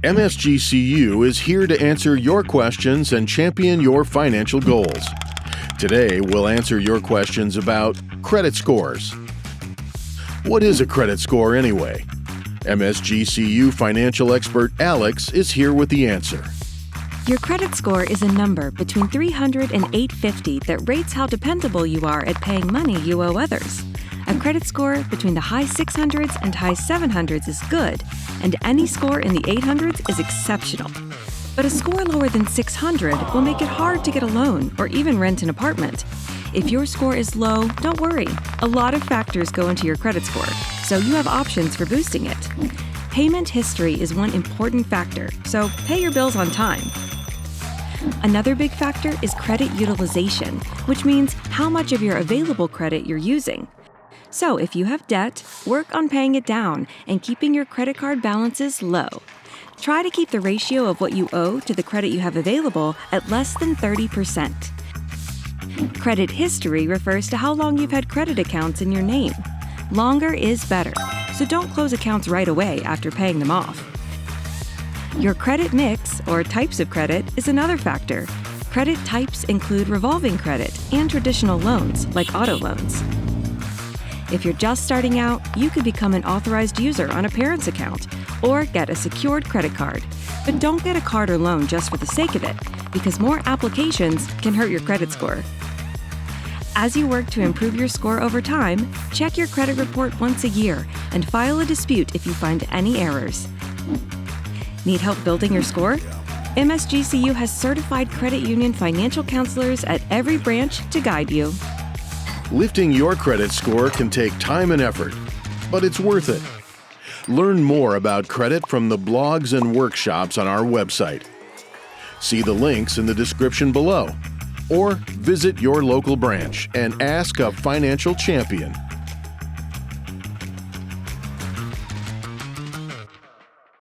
MSGCU is here to answer your questions and champion your financial goals. Today, we'll answer your questions about credit scores. What is a credit score anyway? MSGCU financial expert Alex is here with the answer. Your credit score is a number between 300 and 850 that rates how dependable you are at paying money you owe others. A credit score between the high 600s and high 700s is good, and any score in the 800s is exceptional. But a score lower than 600 will make it hard to get a loan or even rent an apartment. If your score is low, don't worry. A lot of factors go into your credit score, so you have options for boosting it. Payment history is one important factor, so pay your bills on time. Another big factor is credit utilization, which means how much of your available credit you're using. So if you have debt, work on paying it down and keeping your credit card balances low. Try to keep the ratio of what you owe to the credit you have available at less than 30%. Credit history refers to how long you've had credit accounts in your name. Longer is better, so don't close accounts right away after paying them off. Your credit mix, or types of credit, is another factor. Credit types include revolving credit and traditional loans, like auto loans. If you're just starting out, you could become an authorized user on a parent's account or get a secured credit card. But don't get a card or loan just for the sake of it, because more applications can hurt your credit score. As you work to improve your score over time, check your credit report once a year and file a dispute if you find any errors. Need help building your score? MSGCU has certified credit union financial counselors at every branch to guide you. Lifting your credit score can take time and effort, but it's worth it. Learn more about credit from the blogs and workshops on our website. See the links in the description below, or visit your local branch and ask a financial champion.